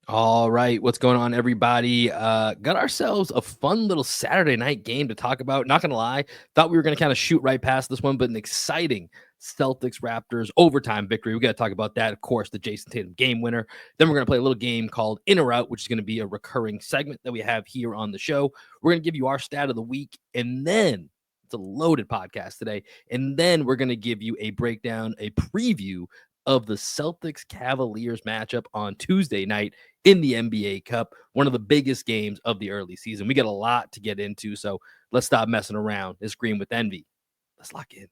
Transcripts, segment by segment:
All right, what's going on, everybody? Got ourselves a fun little Saturday night game to talk about. Not gonna lie, thought we were gonna kind of shoot right past this one, but an exciting Celtics Raptors overtime victory. We got to talk about that, of course, the Jayson Tatum game winner. Then we're gonna play a little game called In or Out, which is gonna be a recurring segment that we have here on the show. We're gonna give you our stat of the week, and then it's a loaded podcast today. And then we're gonna give you a breakdown, a preview of the Celtics Cavaliers matchup on Tuesday night in the NBA Cup, one of the biggest games of the early season. We got a lot to get into, so let's stop messing around. It's Green with Envy. Let's lock in.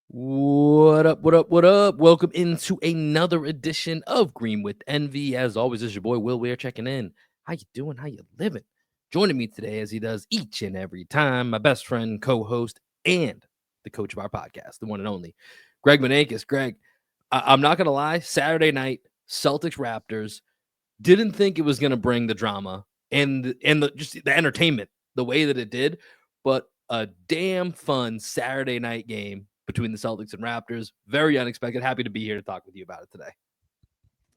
What up, what up, what up? Welcome into another edition of Green with Envy. As always, this is your boy Will Weir checking in. How you doing? How you living? Joining me today, as he does each and every time, my best friend, co-host, and the coach of our podcast, the one and only, Greg Manakis. Greg, I'm not going to lie, Saturday night, Celtics Raptors, didn't think it was going to bring the drama and just the entertainment the way that it did, but a damn fun Saturday night game between the Celtics and Raptors. Very unexpected. Happy to be here to talk with you about it today.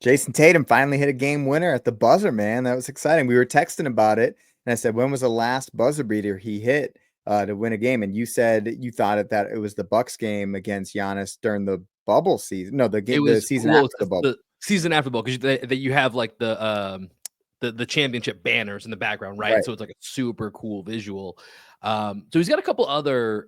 Jayson Tatum finally hit a game winner at the buzzer, man. That was exciting. We were texting about it, and I said, when was the last buzzer beater he hit to win a game? And you said you thought that it was the Bucks game against Giannis during the bubble season. No, It the was season after the the bubble. season after the bubble, because that you have like the championship banners in the background, right? Right. So it's like a super cool visual. So he's got a couple other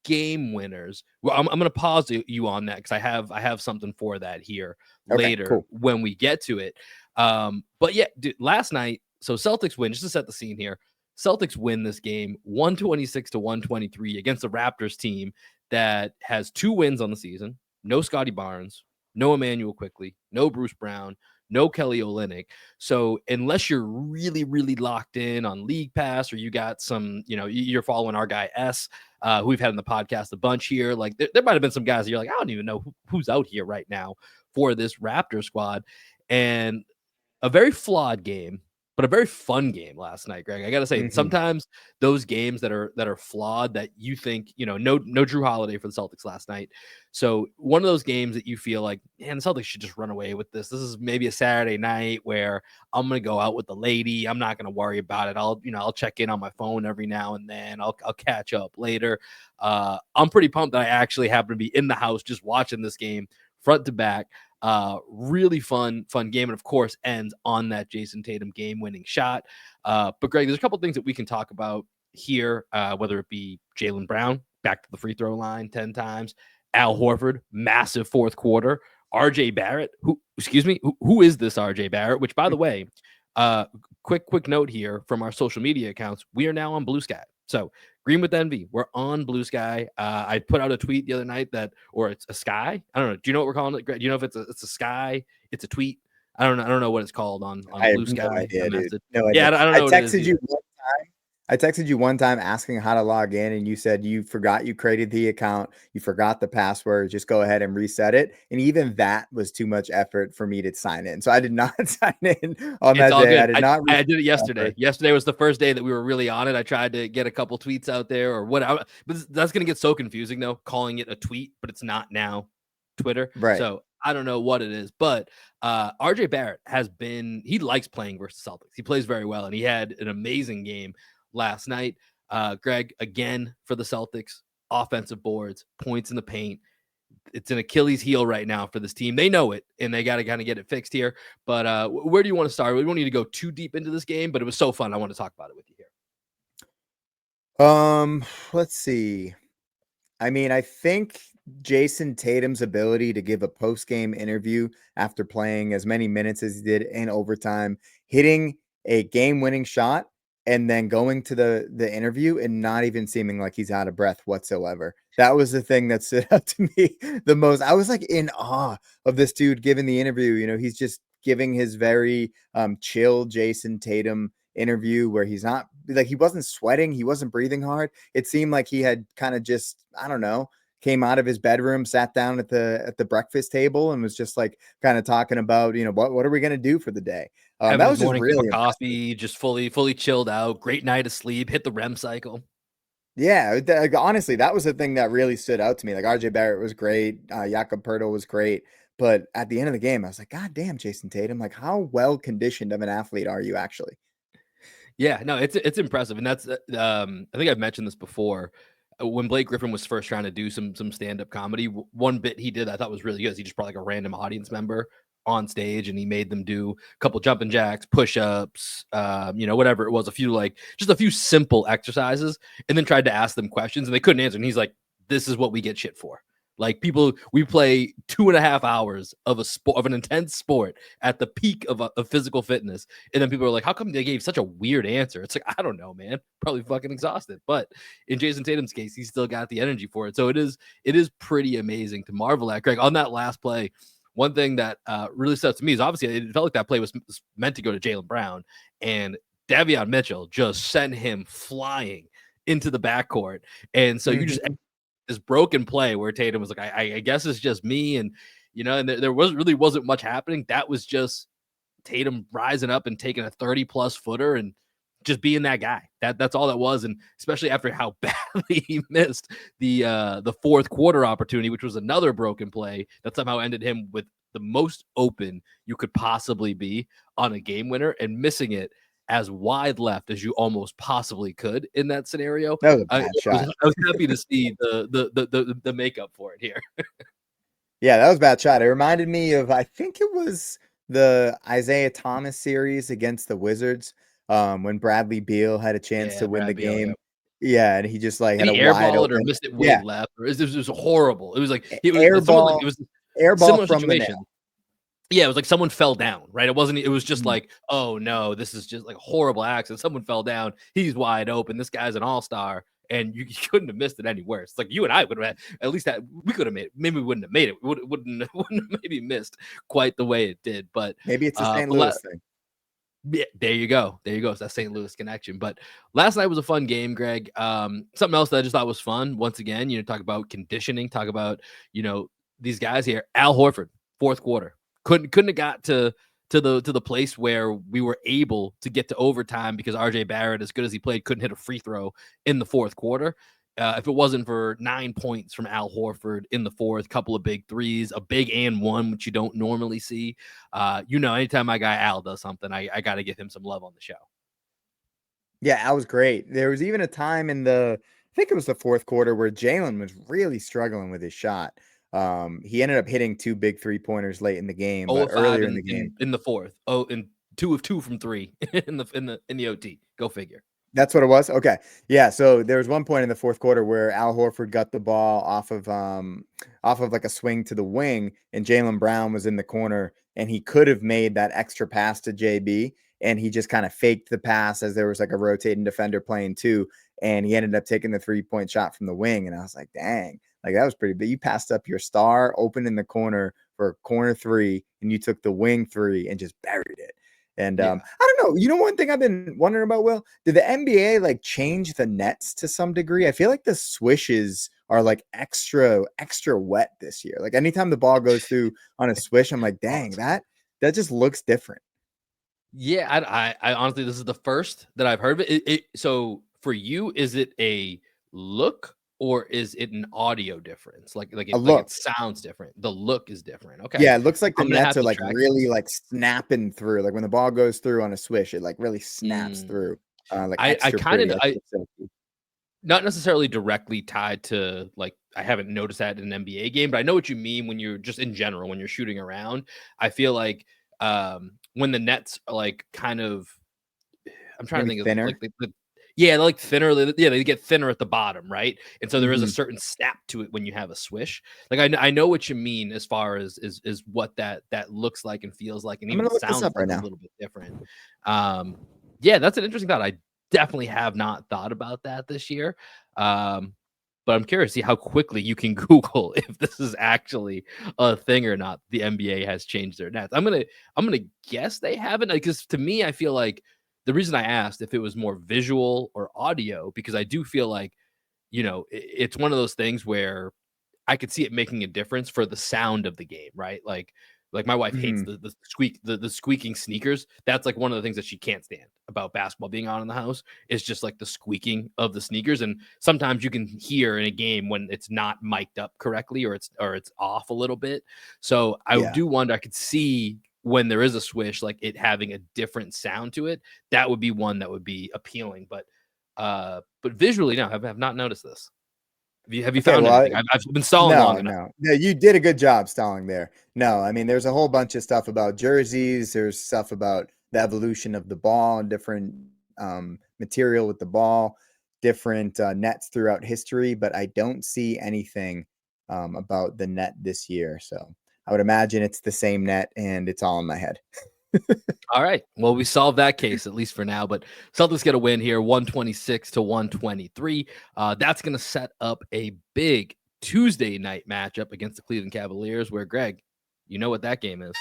game winners. Well, I'm going to pause you on that because I have something for that here Okay, later cool. when we get to it. But yeah, dude, last night, so Celtics win. Just to set the scene here, Celtics win this game 126 to 123 against the Raptors team that has 2 wins on the season. No Scotty Barnes, no Emmanuel Quickly, no Bruce Brown, no Kelly Olynyk. So unless you're really, really locked in on League Pass or you got some, you're following our guy S, who we've had in the podcast a bunch here. Like there might have been some guys that you're like, I don't even know who's out here right now for this Raptor squad. And a very flawed game, but a very fun game last night, Greg. I got to say, Mm-hmm. sometimes those games that are flawed that you think, no Drew Holiday for the Celtics last night. So one of those games that you feel like, man, the Celtics should just run away with this. This is maybe a Saturday night where I'm going to go out with the lady. I'm not going to worry about it. I'll check in on my phone every now and then. I'll catch up later. I'm pretty pumped that I actually happen to be in the house just watching this game front to back. Really fun game, and of course ends on that Jayson Tatum game-winning shot. But Greg, there's a couple things that we can talk about here, whether it be Jaylen Brown back to the free throw line 10 times, Al Horford, massive fourth quarter, RJ Barrett, who is this RJ Barrett? Which, by the way, quick note here from our social media accounts, we are now on Blue Sky. So Green with Envy, we're on Blue Sky. I put out a tweet the other night or it's a sky. I don't know. Do you know what we're calling it? Do you know if it's a sky? It's a tweet. I don't know what it's called on I have Blue no Sky. A idea, dude. message. No Yeah, idea. I don't I know what it is texted you either. one time. I texted you one time asking how to log in, and you said you forgot you created the account. You forgot the password. Just go ahead and reset it. And even that was too much effort for me to sign in. So I did not sign in on It's that all day. I good. did not I reset did it the yesterday. password. Yesterday was the first day that we were really on it. I tried to get a couple tweets out there or whatever. But that's going to get so confusing, though, calling it a tweet, but it's not now Twitter. Right. So I don't know what it is. But RJ Barrett he likes playing versus Celtics. He plays very well, and he had an amazing game last night. Greg, again, for the Celtics, offensive boards, points in the paint. It's an Achilles heel right now for this team. They know it, and they got to kind of get it fixed here. But where do you want to start? We don't need to go too deep into this game, but it was so fun. I want to talk about it with you Um, let's see. I mean, I think Jayson Tatum's ability to give a post-game interview after playing as many minutes as he did in overtime, hitting a game-winning shot, and then going to the interview and not even seeming like he's out of breath whatsoever. That was the thing that stood out to me the most. I was like in awe of this dude giving the interview. He's just giving his very chill Jayson Tatum interview where he's not like he wasn't sweating, he wasn't breathing hard. It seemed like he had kind of just, I don't know, came out of his bedroom, sat down at the breakfast table, and was just like kind of talking about, what are we gonna do for the day? Having That his was just morning cup of really impressive. coffee, just fully chilled out, great night of sleep, hit the REM cycle. Yeah, like, honestly, that was the thing that really stood out to me. Like RJ Barrett was great, Jakob Poeltl was great, but at the end of the game, I was like, God damn, Jayson Tatum, like how well conditioned of an athlete are you actually? Yeah, no, it's impressive, and that's I think I've mentioned this before. When Blake Griffin was first trying to do some stand up comedy, one bit he did I thought was really good. Is he just brought like a random audience member on stage and he made them do a couple jumping jacks, push ups, whatever it was, just a few simple exercises, and then tried to ask them questions and they couldn't answer. And he's like, "This is what we get shit for." Like we play 2.5 hours of an intense sport at the peak of physical fitness, and then people are like, "How come they gave such a weird answer?" It's like, I don't know, man. Probably fucking exhausted. But in Jayson Tatum's case, he's still got the energy for it. So it is pretty amazing to marvel at. Greg, on that last play, one thing that really stuck to me is obviously it felt like that play was meant to go to Jaylen Brown, and Davion Mitchell just sent him flying into the backcourt, and so you just Mhm. this broken play where Tatum was like, I guess it's just me, and and there wasn't much happening. That was just Tatum rising up and taking a 30+ footer and just being that guy. That's all that was. And especially after how badly he missed the fourth quarter opportunity, which was another broken play that somehow ended him with the most open you could possibly be on a game winner and missing it as wide left as you almost possibly could in that scenario. That was a I, I bad was shot. I was happy to see the makeup for it here. Yeah, that was a bad shot. It reminded me of, I think it was the Isaiah Thomas series against the Wizards, when Bradley Beal had a chance Yeah, to win the Brad Beal. Yeah. game. Yeah, and he just like Did had a he wide airball it or open, missed it way yeah, left? Or it was horrible. It was like air ball, it was a air ball similar from the situation. nail. Yeah, it was like someone fell down, right? It was just Mhm. like, "Oh, no, this is just like a horrible accident. Someone fell down. He's wide open. This guy's an all-star." And you couldn't have missed it any worse. It's like you and I would have at least had we could have made it. Maybe we wouldn't have made it. We wouldn't have maybe missed quite the way it did. But Maybe it's a St. but Louis thing. yeah, there you go. There you go. It's that St. Louis connection. But last night was a fun game, Greg. Something else that I just thought was fun. Once again, talk about conditioning, talk about, you know, these guys here. Al Horford, fourth quarter. Couldn't have got to the place where we were able to get to overtime because RJ Barrett, as good as he played, couldn't hit a free throw in the fourth quarter. If it wasn't for 9 points from Al Horford in the fourth, couple of big threes, a big and one, which you don't normally see. Anytime my guy Al does something, I got to give him some love on the show. Yeah, Al was great. There was even a time in I think it was the fourth quarter where Jalen was really struggling with his shot. He ended up hitting 2 big 3-pointers late in the game, 0 but of 5 earlier in in, the game, in, in the fourth. Oh, and 2 of 2 from 3 in the OT. Go figure. that's what it was? Okay. Yeah, so there was one point in the fourth quarter where Al Horford got the ball off of like a swing to the wing, and Jaylen Brown was in the corner, and he could have made that extra pass to JB, and he just kind of faked the pass as there was like a rotating defender playing too, and he ended up taking the 3-point shot from the wing, and I was like, "Dang, like that was pretty big. You passed up your star open in the corner for a corner 3, and you took the wing 3 and just buried it." And Yeah. I don't know. One thing I've been wondering about, Will, did the NBA like change the nets to some degree? I feel like the swishes are like extra wet this year. Like anytime the ball goes through on a swish, I'm like, dang, Awesome. that just looks different. Yeah, I honestly, this is the first that I've heard of it. So for you, is it a look or is it an audio difference? A Like it look. sounds different. The look is different. Okay, Yeah, it looks like the I'm gonna nets have are to like track really this. like snapping through. Like when the ball goes through on a swish, it like really snaps Mm. through. Like I extra kind pretty, of I extra silky. not necessarily directly tied to like I haven't noticed that in an NBA game, but I know what you mean when you're just in general when you're shooting around. I feel like when the nets are like kind of I'm trying to Maybe think of like thinner. yeah, they're like thinner. Yeah, they get thinner at the bottom, right? And so there is a Mhm. certain snap to it when you have a swish. Like I know what you mean as far as is what that looks like and feels like and I'm even gonna look this sounds up like right a now. little bit different. Um, yeah, that's an interesting thought. I definitely have not thought about that this year. Um, but I'm curious to see how quickly you can Google if this is actually a thing or not. The NBA has changed their nets. I'm gonna guess they haven't because to me, I feel like the reason I asked if it was more visual or audio, because I do feel like, it's one of those things where I could see it making a difference for the sound of the game, right? Like my wife hates Mhm. the squeaking sneakers. That's like one of the things that she can't stand about basketball being on in the house is just like the squeaking of the sneakers. And sometimes you can hear in a game when it's not mic'd up correctly or it's off a little bit. So I Yeah. do wonder, I could see when there is a swish, like it having a different sound to it. That would be one that would be appealing. But visually, no, have not noticed this. Have you Okay, found well, anything? I've been stalling long no, enough. no. No, you did a good job stalling there. No, I mean, there's a whole bunch of stuff about jerseys. There's stuff about the evolution of the ball and different material with the ball, different nets throughout history, but I don't see anything about the net this year. So I would imagine it's the same net and it's all in my head. All right. Well, we solved that case at least for now. But Celtics get a win here, 126 to 123. That's going to set up a big Tuesday night matchup against the Cleveland Cavaliers. Where Greg, you know what that game is.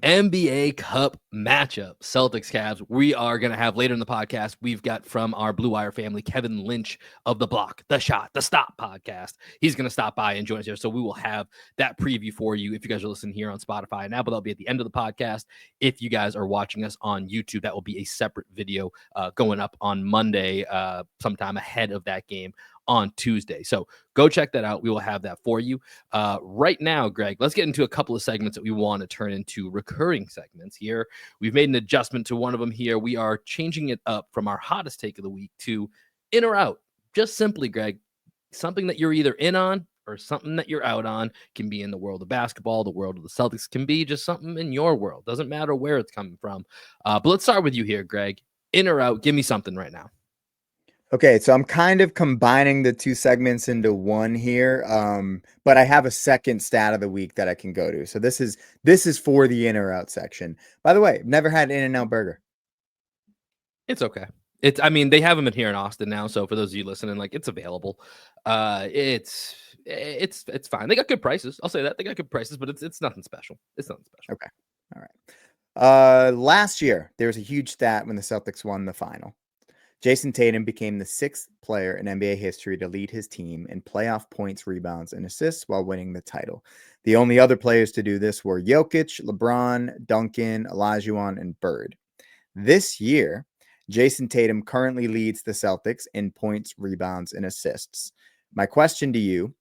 NBA Cup matchup, Celtics Cavs. We are going to have later in the podcast, we've got from our Blue Wire family, Kevin Lynch of the Block, The Shot, The Stop podcast. He's going to stop by and join us here. So we will have that preview for you if you guys are listening here on Spotify and Apple. That'll be at the end of the podcast. If you guys are watching us on YouTube, that will be a separate video going up on Monday, sometime ahead of that game on Tuesday. So go check that out. We will have that for you. Right now, Greg, let's get into a couple of segments that we want to turn into recurring segments here. We've made an adjustment to one of them here. We are changing it up from our hottest take of the week to in or out. Just simply, Greg, something that you're either in on or something that you're out on. Can be in the world of basketball, the world of the Celtics, can be just something in your world. Doesn't matter where it's coming from. But let's start with you here, Greg. In or out, give me something right now. Okay, so I'm kind of combining the two segments into one here, but I have a second stat of the week that I can go to. So this is for the in or out section. By the way, never had In-N-Out Burger. It's okay. I mean, they have them in here in Austin now. So for those of you listening, like it's available. It's fine. They got good prices. I'll say that they got good prices, but it's nothing special. It's nothing special. Okay, all right. Last year there was a huge stat when the Celtics won the final. Jayson Tatum became the 6th player in NBA history to lead his team in playoff points, rebounds, and assists while winning the title. The only other players to do this were Jokic, LeBron, Duncan, Olajuwon, and Bird. This year, Jayson Tatum currently leads the Celtics in points, rebounds, and assists. My question to you,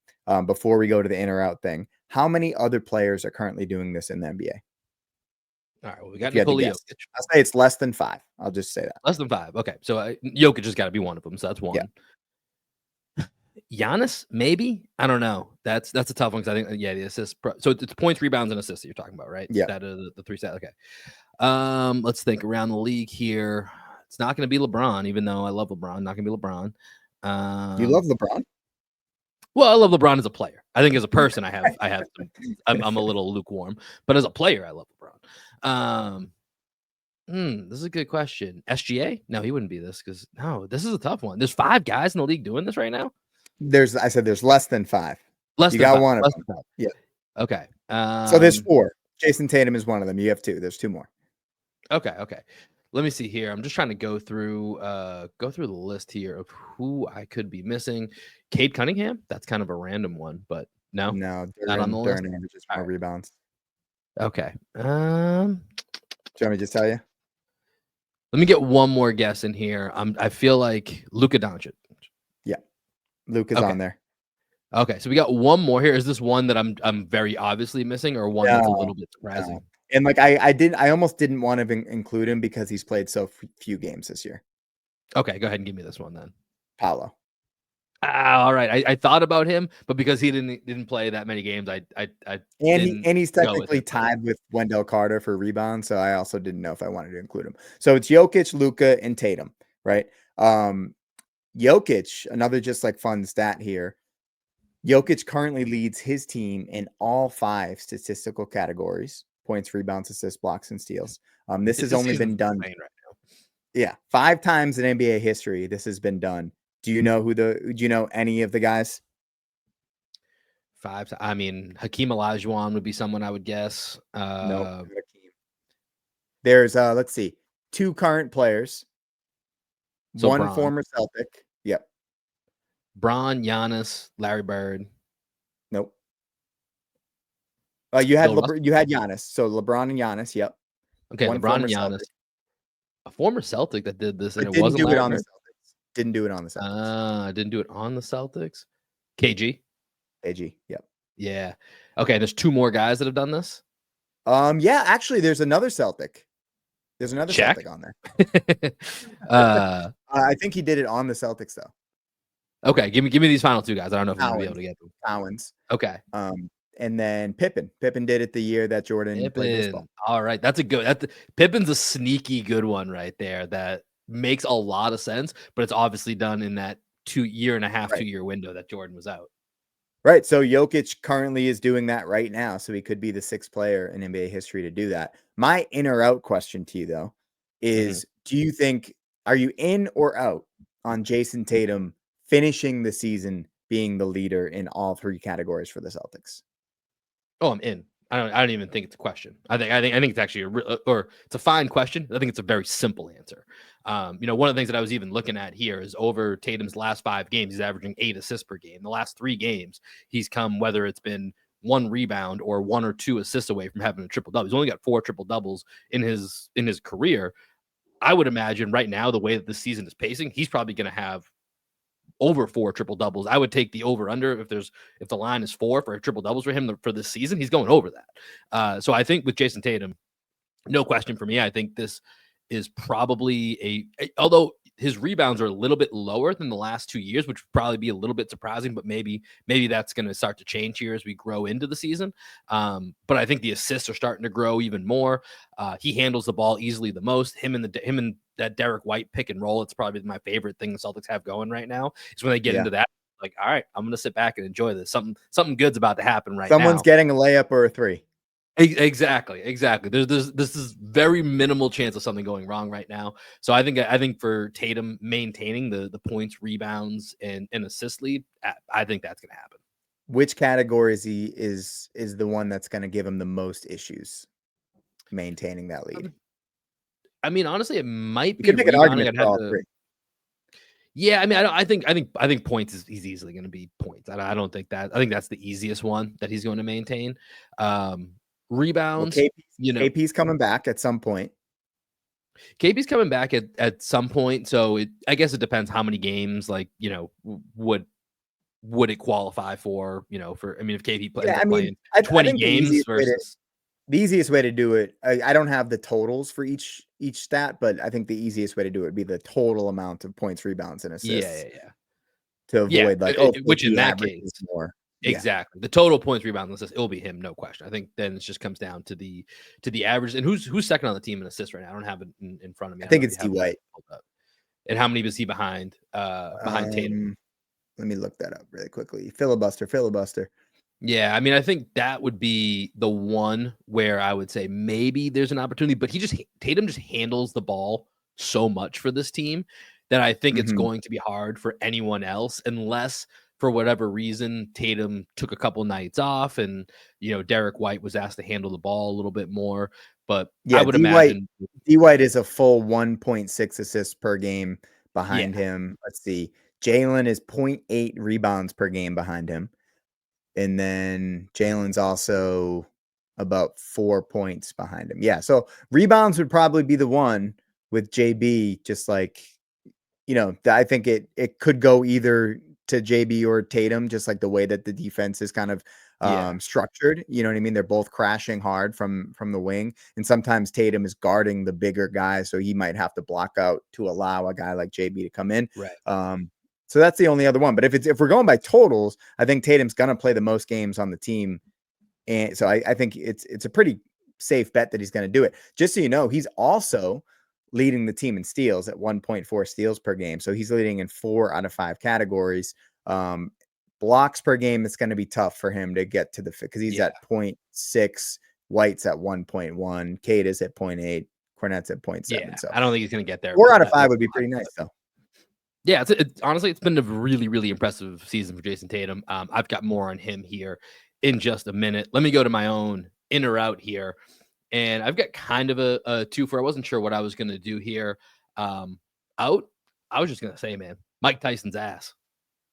before we go to the in or out thing, how many other players are currently doing this in the NBA? All right. Well, we If got you had to Nikola guess, Jokic. I'll say it's less than 5. I'll just say that. Less than 5. Okay. So Jokic has got to be one of them. So that's Yeah. one. Giannis, maybe. I don't know. That's a tough one because I think the assists. So it's points, rebounds, and assists that you're talking about, right? Yeah. That are the 3 stats. Okay. Let's think around the league here. It's not going to be LeBron, even though I love LeBron. Not going to be LeBron. You love LeBron? Well, I love LeBron as a player. I think as a person, I'm a little lukewarm, but as a player, I love LeBron. This is a good question. SGA? No, he wouldn't be this because this is a tough one. There's 5 guys in the league doing this right now. I said there's less than 5. Less You than got 5. one of Less them. than 5. Yeah. Okay. So there's 4. Jayson Tatum is one of them. You have 2. There's 2 more. Okay. Let me see here. I'm just trying to go through the list here of who I could be missing. Cade Cunningham. That's kind of a random one, but no, No, not on the list. Duran averages All more right. rebounds. Okay. Do you want me to just tell you? Let me get one more guess in here. I feel like Luka Doncic. Yeah. Luke is on there. Okay, so we got one more here. Is this one that I'm very obviously missing, or one that's a little bit surprising? No. And like I almost didn't want to include him because he's played so few games this year. Okay, go ahead and give me this one then. Paolo. All right. I thought about him, but because he didn't play that many games, And he's technically tied with Wendell Carter for rebounds, so I also didn't know if I wanted to include him. So it's Jokic, Luka, and Tatum, right? Jokic, another just like fun stat here. Jokic currently leads his team in all 5 statistical categories: points, rebounds, assists, blocks, and steals. This has only been done right now. Yeah, 5 times in NBA history this has been done. Do you know any of the guys? 5. I mean, Hakeem Olajuwon would be someone I would guess. No, not Hakeem. There's let's see, 2 current players, So 1 Bron, former Celtic. Yep. Giannis, Larry Bird, Nope. You had Bill Russell. you had Giannis. So LeBron and Giannis. Yep. Okay, 1 LeBron former and Giannis. Celtic, A former Celtic that did this, and but it didn't wasn't do it Larry on the Bird. Celtics. Didn't do it on the Celtics. Didn't do it on the Celtics. KG. AG. Yep. Yeah. Okay, there's 2 more guys that have done this. Yeah, actually there's another Celtic. There's another Check. Celtic on there. uh, I think he did it on the Celtics though. okay, give me these final 2 guys. I don't know if I'm gonna be able to get them. Cowens. Okay. And then Pippen. Pippen did it the year that Jordan played baseball. Pippen. All right, that's a good. Pippen's a sneaky good one right there. That makes a lot of sense, but it's obviously done in that 2.5 Right. 2-year window that Jordan was out. Right. So Jokic currently is doing that right now. So he could be the 6th player in NBA history to do that. My in or out question to you, though, is do you think, are you in or out on Jayson Tatum finishing the season being the leader in all 3 categories for the Celtics? Oh, I'm in. I don't even think it's a question. I think it's actually it's a fine question. I think it's a very simple answer. One of the things that I was even looking at here is over Tatum's last 5 games, he's averaging 8 assists per game. The last 3 games, he's come, whether it's been 1 rebound or 1 or 2 assists away from having a triple double. He's only got 4 triple doubles in his career. I would imagine right now, the way that the season is pacing, he's probably going to have over 4 triple doubles. I would take the over under if the line is 4 for triple doubles for him for this season. He's going over that. So I think with Jayson Tatum, no question for me. I think this is probably although his rebounds are a little bit lower than the last 2 years, which would probably be a little bit surprising, but maybe that's going to start to change here as we grow into the season. But I think the assists are starting to grow even more. He handles the ball easily the most. Him and that Derek White pick and roll. It's probably my favorite thing the Celtics have going right now is when they get into that. Like, all right, I'm going to sit back and enjoy this. Something good's about to happen right now. Someone's getting a layup or a 3. Exactly. There's this is very minimal chance of something going wrong right now. So I think for Tatum maintaining the points, rebounds, and assist lead, I think that's gonna happen. Which category is the one that's going to give him the most issues maintaining that lead? I mean, honestly, it might You be could make an rebounding. argument for all 3. Yeah, I mean, I think points he's easily going to be points. I don't think that. I think that's the easiest one that he's going to maintain. Rebounds, well, KP's coming back at some point. KP's coming back at some point, so I guess it depends how many games, would it qualify for, for, I mean, if KP ends up playing 20 games versus. The easiest way to do it, I don't have the totals for each stat, but I think the easiest way to do it would be the total amount of points, rebounds, and assists. Yeah. To avoid which in that case, more. Exactly. The total points, rebounds, and assists, it will be him, no question. I think then it just comes down to the average. And who's second on the team in assists right now? I don't have it in front of me. I think it's D White. And how many was he behind Tatum? Let me look that up really quickly. Filibuster. Yeah, I mean, I think that would be the one where I would say maybe there's an opportunity, but Tatum just handles the ball so much for this team that I think it's going to be hard for anyone else unless for whatever reason Tatum took a couple nights off and Derek White was asked to handle the ball a little bit more. But I would imagine D White is a full 1.6 assists per game behind him. Let's see. Jalen is 0.8 rebounds per game behind him. And then Jalen's also about 4 points behind him. Yeah. So rebounds would probably be the one with JB, just like, I think it could go either to JB or Tatum, just like the way that the defense is kind of structured. You know what I mean? They're both crashing hard from the wing. And sometimes Tatum is guarding the bigger guy. So he might have to block out to allow a guy like JB to come in. Right. So that's the only other one. But if we're going by totals, I think Tatum's going to play the most games on the team. And so I think it's a pretty safe bet that he's going to do it. Just so you know, he's also leading the team in steals at 1.4 steals per game. So he's leading in 4 out of 5 categories. Blocks per game, it's going to be tough for him to get to because he's at 0.6. White's at 1.1. Kate is at 0.8. Cornette's at 0.7. Yeah, so I don't think he's going to get there. 4 out of 5 would be pretty nice, though. Yeah, honestly, it's been a really, really impressive season for Jayson Tatum. I've got more on him here in just a minute. Let me go to my own in or out here. And I've got kind of a twofer. I wasn't sure what I was going to do here. Out. I was just going to say, man, Mike Tyson's ass.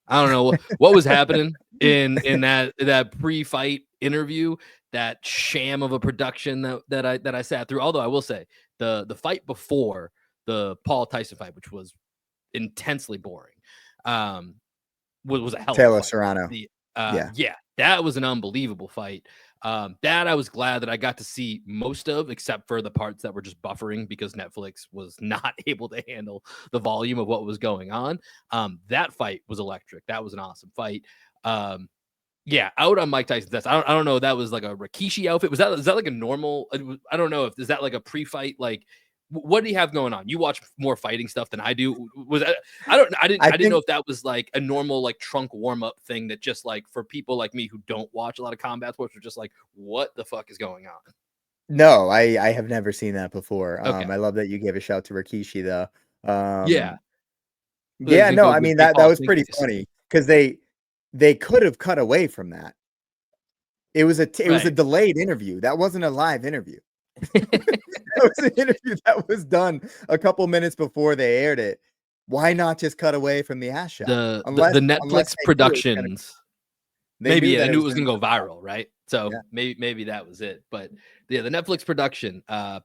I don't know what was happening in that pre-fight interview, that sham of a production that I sat through. Although I will say the fight before the Paul Tyson fight, which was intensely boring, was a hell of a Taylor fight. Serrano. Yeah, that was an unbelievable fight. That I was glad that I got to see most of, except for the parts that were just buffering because Netflix was not able to handle the volume of what was going on. That fight was electric. That was an awesome fight. Yeah, out on Mike Tyson's desk. I don't know if that was like a Rikishi outfit. Is that like a normal? I don't know if is that like a pre-fight. Like, what do you have going on? You watch more fighting stuff than I do. Was that, I didn't know if that was like a normal like trunk warm up thing that just like for people like me who don't watch a lot of combat sports are just like, what the fuck is going on? No, I have never seen that before. Okay, I love that you gave a shout to Rikishi though. yeah, Yeah, no, I with mean Big that Paul was Stink pretty Face. funny because they could have cut away from that. It was a Right. delayed interview. That wasn't a live interview. That was an interview that was done a couple minutes before they aired it. Why not just cut away from the ass shot? The Unless Netflix they knew it was gonna productions. they Maybe knew yeah, that they it knew it was was gonna gonna go be cut. viral, right? So Yeah. maybe that was it. But yeah, the Netflix production. I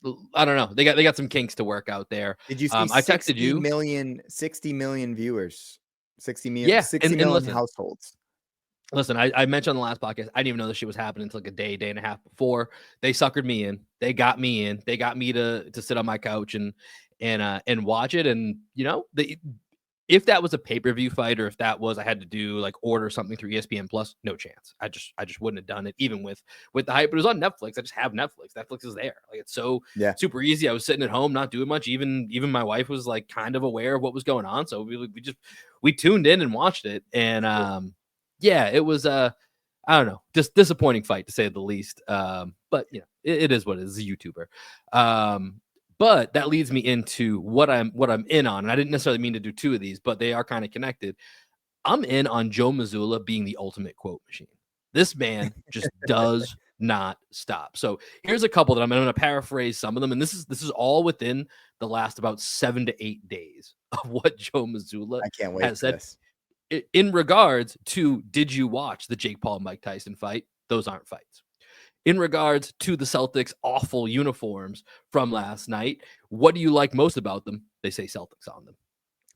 don't know. They got some kinks to work out there. Did you see I texted you. 60 million viewers? 60 million Yeah, 60 and million listen, households. I mentioned on the last podcast, I didn't even know this shit was happening until like a day and a half before. They suckered me in. They got me in. They got me to sit on my couch and watch it. And you know, if that was a pay-per-view fight or if that was I had to do like order something through ESPN Plus, no chance. I just wouldn't have done it even with the hype. But it was on Netflix. I just have Netflix. Netflix is there. Like it's so Yeah. super easy. I was sitting at home not doing much. Even my wife was like kind of aware of what was going on. So we tuned in and watched it. And yeah, it was I don't know, just disappointing fight to say the least. But you know, it is what it is. A YouTuber. But that leads me into what I'm in on. And I didn't necessarily mean to do two of these, but they are kind of connected. I'm in on Joe Mazzulla being the ultimate quote machine. This man just does not stop. So here's a couple that I'm going to paraphrase some of them, and this is all within the last about 7 to 8 days of what Joe Mazzulla I can't wait has for said this. in regards to did you watch the Jake Paul Mike Tyson fight? Those aren't fights. In regards to the Celtics' awful uniforms from last night, what do you like most about them? They say Celtics on them.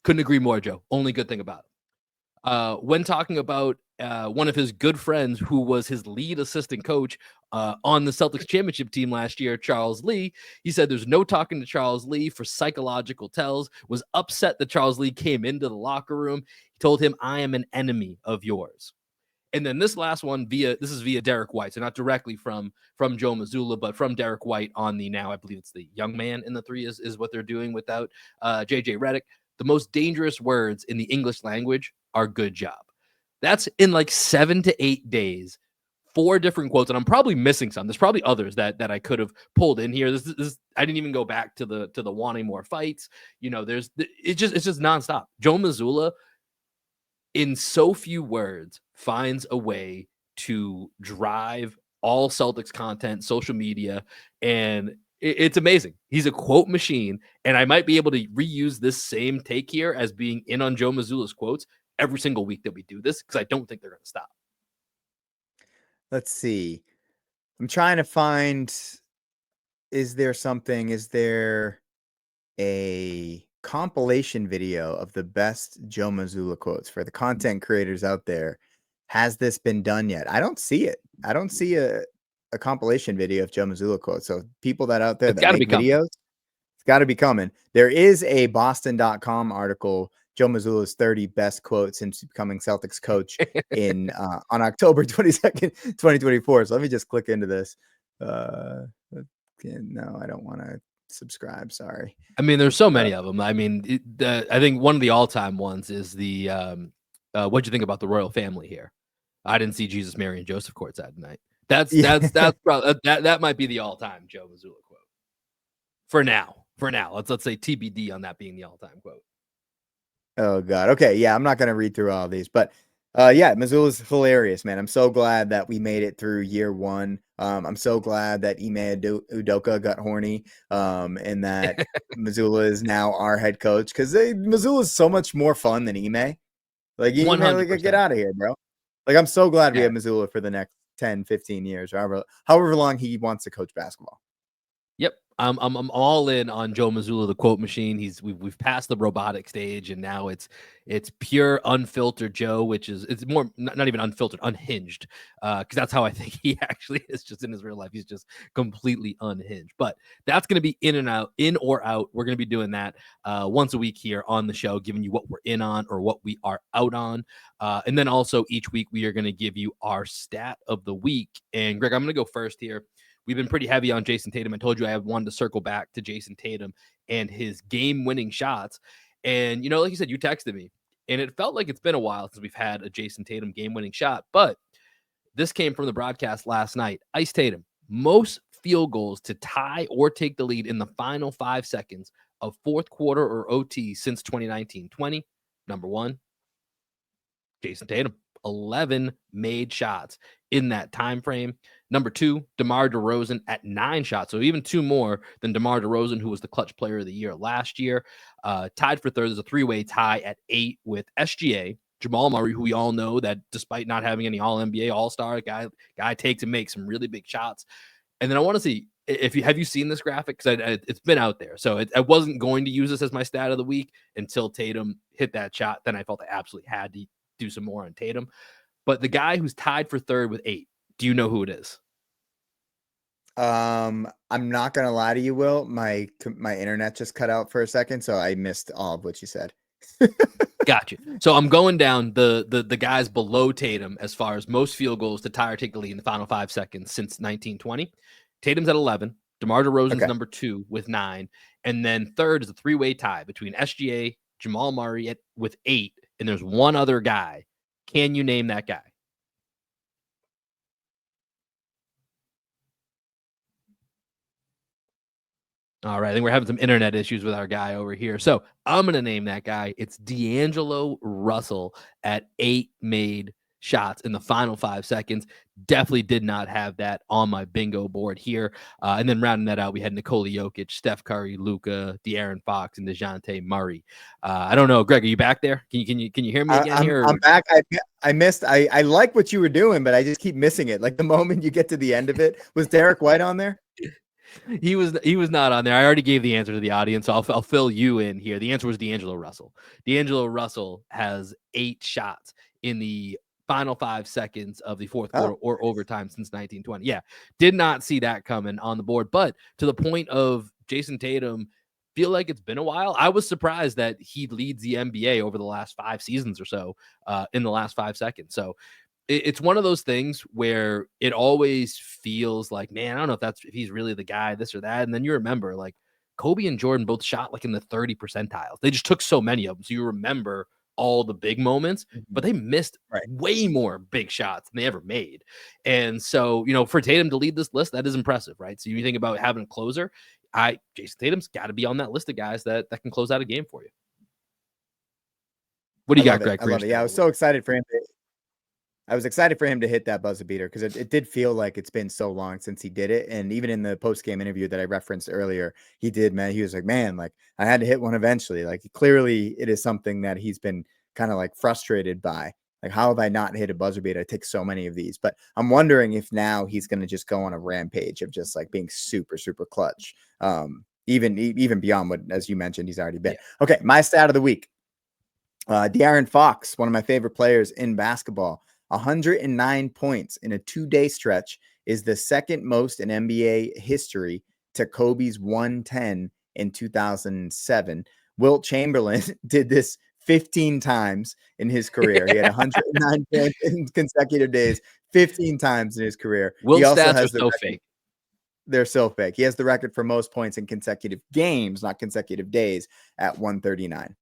Couldn't agree more, Joe. Only good thing about it. When talking about one of his good friends who was his lead assistant coach on the Celtics championship team last year, Charles Lee, he said there's no talking to Charles Lee for psychological tells, was upset that Charles Lee came into the locker room. He told him, I am an enemy of yours. And then this last one this is via Derek White, so not directly from Joe Mazzulla, but from Derek White on the now I believe it's the young man in the three is what they're doing without JJ Redick. The most dangerous words in the English language are good job. That's in like 7 to 8 days. 4 different quotes, and I'm probably missing some. There's probably others that I could have pulled in here. This I didn't even go back to the wanting more fights. You know, it's just nonstop. Joe Mazzulla in so few words, finds a way to drive all Celtics content, social media, and it's amazing. He's a quote machine, and I might be able to reuse this same take here as being in on Joe Mazzulla's quotes every single week that we do this because I don't think they're going to stop. Let's see. I'm trying to find is there a compilation video of the best Joe Mazzulla quotes for the content creators out there? Has this been done yet? I don't see it. I don't see a compilation video of Joe Mazzulla quotes. So people that out there It's that got to be make coming. videos, it's got to be coming. There is a Boston.com article, Joe Mazzulla's 30 best quotes since becoming Celtics coach in on October 22nd, 2024. So let me just click into this. No, I don't want to subscribe. Sorry. I mean, there's so many of them. I mean, I think one of the all-time ones is the what'd you think about the royal family here? I didn't see Jesus, Mary, and Joseph courtside tonight. That's probably that might be the all-time Joe Mazzulla quote for now. Let's say TBD on that being the all-time quote. Oh God. Okay. Yeah, I'm not going to read through all these, but Yeah, Missoula's hilarious, man. I'm so glad that we made it through year one. I'm so glad that Ime Udoka got horny, and that Missoula is now our head coach, because Missoula is so much more fun than Ime. Like, Ime, like, get 100%. out of here, bro. Like, I'm so glad we Yeah. have Missoula for the next 10, 15 years, or however long he wants to coach basketball. Yep. I'm all in on Joe Mazzulla, the quote machine. We've passed the robotic stage, and now it's pure unfiltered Joe, which is it's more not even unfiltered, unhinged. Because that's how I think he actually is, just in his real life. He's just completely unhinged. But that's gonna be in and out, in or out. We're gonna be doing that once a week here on the show, giving you what we're in on or what we are out on. And then also each week we are gonna give you our stat of the week. And Greg, I'm gonna go first here. We've been pretty heavy on Jayson Tatum. I told you I wanted to circle back to Jayson Tatum and his game-winning shots. And, like you said, you texted me, and it felt like it's been a while since we've had a Jayson Tatum game-winning shot. But this came from the broadcast last night. Ice Tatum, most field goals to tie or take the lead in the final 5 seconds of fourth quarter or OT since 2019-20. Number one, Jayson Tatum, 11 made shots in that time frame. Number two, DeMar DeRozan at 9 shots. So even 2 more than DeMar DeRozan, who was the clutch player of the year last year. Tied for third. There's a 3-way tie at 8 with SGA. Jamal Murray, who we all know that despite not having any All-NBA, All-Star, guy takes and makes some really big shots. And then I want to see if you have you seen this graphic, because it's been out there. So I wasn't going to use this as my stat of the week until Tatum hit that shot. Then I felt I absolutely had to do some more on Tatum. But the guy who's tied for third with 8, do you know who it is? I'm not gonna lie to you, Will. My internet just cut out for a second, so I missed all of what you said. Gotcha. So I'm going down the guys below Tatum as far as most field goals to tie or take the lead in the final 5 seconds since 1920. Tatum's at 11. DeMar DeRozan's Okay. number 2 with 9. And then third is a 3-way tie between SGA, Jamal Murray with 8. And there's one other guy. Can you name that guy? All right, I think we're having some internet issues with our guy over here. So I'm going to name that guy. It's D'Angelo Russell at 8 made shots in the final 5 seconds. Definitely did not have that on my bingo board here. And then rounding that out, we had Nikola Jokic, Steph Curry, Luka, De'Aaron Fox, and DeJounte Murray. I don't know, Greg, are you back there? Can you hear me again here? I'm back. I missed. I like what you were doing, but I just keep missing it. Like the moment you get to the end of it, was Derek White on there? He was not on there. I already gave the answer to the audience, so I'll fill you in here. The answer was D'Angelo Russell. D'Angelo Russell has 8 shots in the final 5 seconds of the fourth quarter or overtime since 1920. Yeah, did not see that coming on the board. But to the point of Jayson Tatum, feel like it's been a while. I was surprised that he leads the NBA over the last 5 seasons or so in the last 5 seconds. So it's one of those things where it always feels like, man, I don't know if he's really the guy, this or that. And then you remember, like, Kobe and Jordan both shot like in the 30 percentiles. They just took so many of them. So you remember all the big moments, but they missed Right. way more big shots than they ever made. And so, for Tatum to lead this list, that is impressive, right? So you think about having a closer, Jayson Tatum's got to be on that list of guys that can close out a game for you. What do I you got, love it. Greg? I love it. Yeah, I was so excited for him. I was excited for him to hit that buzzer beater, because it did feel like it's been so long since he did it. And even in the post game interview that I referenced earlier, he did, man. He was like, man, like I had to hit one eventually. Like clearly it is something that he's been kind of like frustrated by. Like, how have I not hit a buzzer beater? I take so many of these. But I'm wondering if now he's going to just go on a rampage of just like being super, super clutch. Even beyond what, as you mentioned, he's already been. Yeah. Okay, my stat of the week. De'Aaron Fox, one of my favorite players in basketball, 109 points in a 2-day stretch, is the second most in NBA history to Kobe's 110 in 2007. Wilt Chamberlain did this 15 times in his career. He had 109 points in consecutive days, 15 times in his career. He Will's also stats are has the so record. fake. They're so fake. He has the record for most points in consecutive games, not consecutive days, at 139.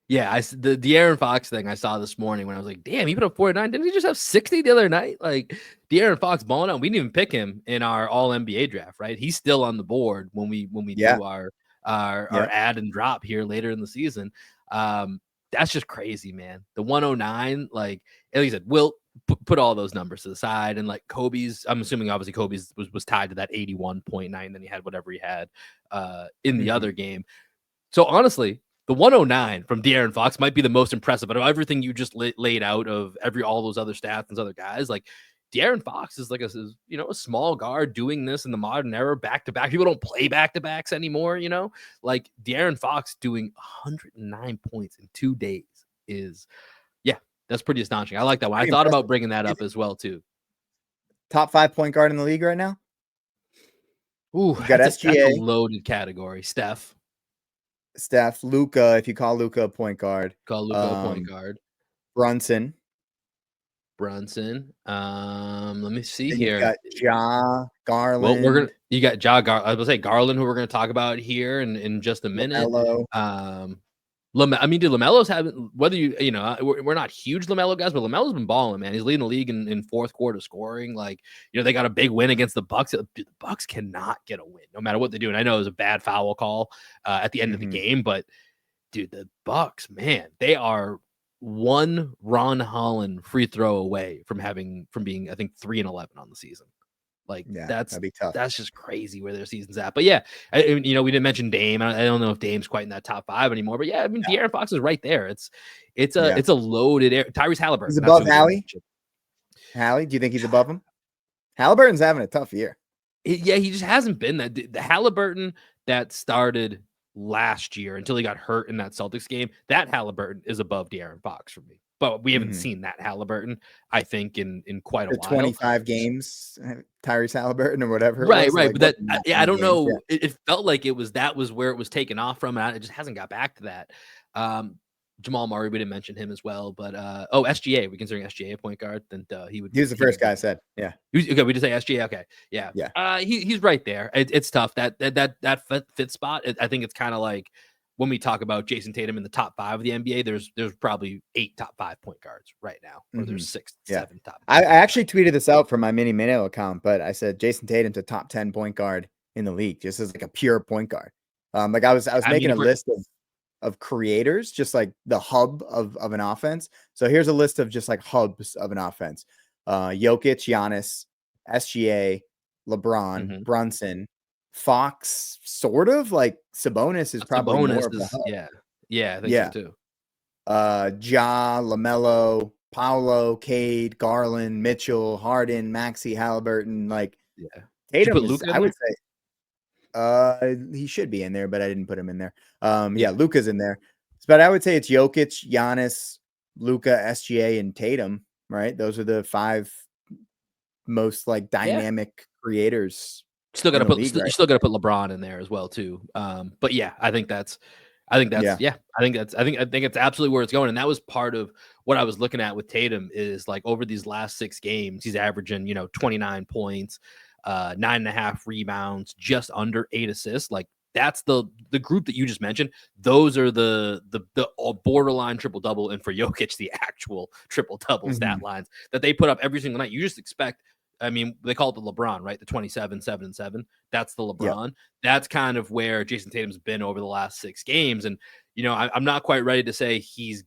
Yeah, the De'Aaron Fox thing I saw this morning when I was like, damn, he put up 49. Didn't he just have 60 the other night? Like, De'Aaron Fox balling out. We didn't even pick him in our all NBA draft, right? He's still on the board when we Yeah. do our add and drop here later in the season. that's just crazy, man. The 109, like you said, Wilt put all those numbers to the side, and like Kobe's, I'm assuming obviously Kobe's was tied to that 81.9. Then he had whatever he had in the other game. So honestly, the 109 from De'Aaron Fox might be the most impressive out of everything you just laid out of all those other stats and other guys. Like De'Aaron Fox is like a small guard doing this in the modern era, back to back. People don't play back to backs anymore. Like De'Aaron Fox doing 109 points in 2 days is, yeah, that's pretty astonishing. I like that one. I thought about bringing that up as well too. Top 5 point guard in the league right now. Ooh, you got that's SGA, a loaded category. Steph, Luka, if you call Luka a point guard. Call Luka a point guard. Brunson. Let me see Then here. You got Ja, Garland. Well, you got Ja Garland. I was gonna say Garland, who we're gonna talk about here in just a minute. LaMelo. I mean, dude, LaMelo's having, whether we're not huge LaMelo guys, but LaMelo's been balling, man. He's leading the league in fourth quarter scoring. Like, they got a big win against the Bucks. Dude, the Bucks cannot get a win, no matter what they do. And I know it was a bad foul call at the end of the game, but dude, the Bucks, man, they are one Ron Holland free throw away from being, I think, 3-11 on the season. Like, that'd be tough. That's just crazy where their season's at. But yeah, we didn't mention Dame. I don't know if Dame's quite in that top 5 anymore. But yeah, I mean, De'Aaron Fox is right there. It's a loaded Tyrese Halliburton. He's above Hallie. Hallie, do you think he's above him? Halliburton's having a tough year. Yeah, he just hasn't been that. The Halliburton that started last year until he got hurt in that Celtics game, that Halliburton is above De'Aaron Fox for me. But we haven't seen that Halliburton, I think, in quite a while. 25 games, Tyrese Halliburton or whatever. Right. Like, but I don't know. Yeah. It felt like that was where it was taken off from. And it just hasn't got back to that. Jamal Murray, we didn't mention him as well. But SGA, we considering SGA a point guard, then he was the first guy I said. Yeah. Okay, we just say SGA. Okay. Yeah. He's right there. It's tough. That fifth spot. I think it's kind of like when we talk about Jayson Tatum in the top 5 of the NBA, there's probably 8 top 5 point guards right now, or there's 6, 7 top. I actually tweeted this out from my mini Minnow account, but I said Jayson Tatum's a top 10 point guard in the league, just as like a pure point guard. Like I was making a list of creators, just like the hub of an offense. So here's a list of just like hubs of an offense: Jokic, Giannis, SGA, LeBron, Brunson. Fox, sort of like Sabonis is probably more of a hub. Yeah, I think so too. Ja, LaMelo, Paolo, Cade, Garland, Mitchell, Harden, Maxey, Halliburton. Like, Tatum, I would say, he should be in there, but I didn't put him in there. Luka's in there, but I would say it's Jokic, Giannis, Luka, SGA, and Tatum. Right, those are the 5 most like dynamic creators. Still got to put LeBron in there as well too. But yeah, I think it's absolutely where it's going. And that was part of what I was looking at with Tatum is like over these last 6 games, he's averaging, 29 points, 9.5 rebounds, just under 8 assists. Like that's the group that you just mentioned. Those are the borderline triple double, and for Jokic, the actual triple double stat lines that they put up every single night. You just expect. I mean, they call it the LeBron, right? The 27, 7, and 7. That's the LeBron. Yep. That's kind of where Jayson Tatum's been over the last 6 games. And, I'm not quite ready to say he's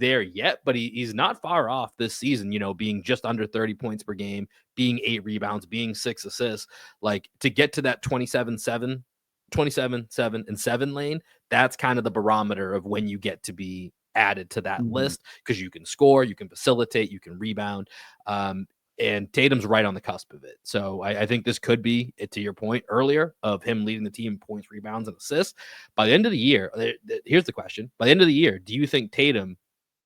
there yet, but he's not far off this season, being just under 30 points per game, being 8 rebounds, being 6 assists. Like to get to that 27, 7, and 7 lane, that's kind of the barometer of when you get to be added to that list, because you can score, you can facilitate, you can rebound. And Tatum's right on the cusp of it. So I think this could be, to your point earlier, of him leading the team in points, rebounds, and assists. By the end of the year, here's the question. By the end of the year, do you think Tatum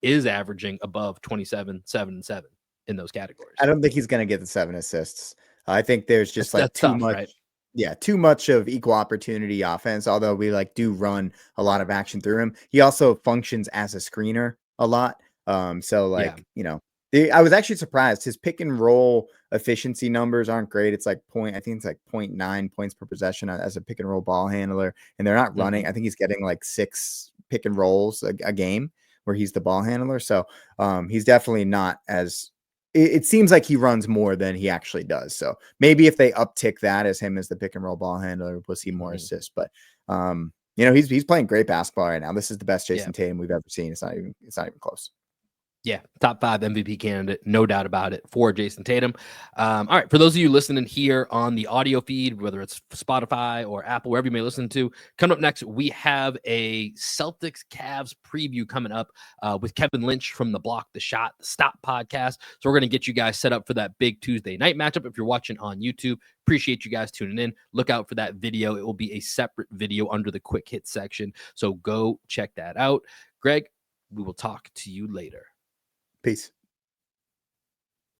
is averaging above 27, 7, and 7 in those categories? I don't think he's going to get the 7 assists. I think there's just that's too much. Right? Yeah, too much of equal opportunity offense, although we do run a lot of action through him. He also functions as a screener a lot. I was actually surprised. His pick and roll efficiency numbers aren't great. It's like 0.9 points per possession as a pick and roll ball handler, and they're not running. I think he's getting like 6 pick and rolls a game where he's the ball handler. So he's definitely not as. It seems like he runs more than he actually does. So maybe if they uptick that as him as the pick and roll ball handler, we'll see more assists. But He's playing great basketball right now. This is the best Yeah. Jayson Tatum we've ever seen. It's not even close. Yeah, top 5 MVP candidate, no doubt about it, for Jayson Tatum. All right, for those of you listening here on the audio feed, whether it's Spotify or Apple, wherever you may listen to, coming up next, we have a Celtics Cavs preview coming up with Kevin Lynch from the Block the Shot, the Stop podcast. So we're going to get you guys set up for that big Tuesday night matchup. If you're watching on YouTube, appreciate you guys tuning in. Look out for that video. It will be a separate video under the quick hit section. So go check that out. Greg, we will talk to you later. Peace.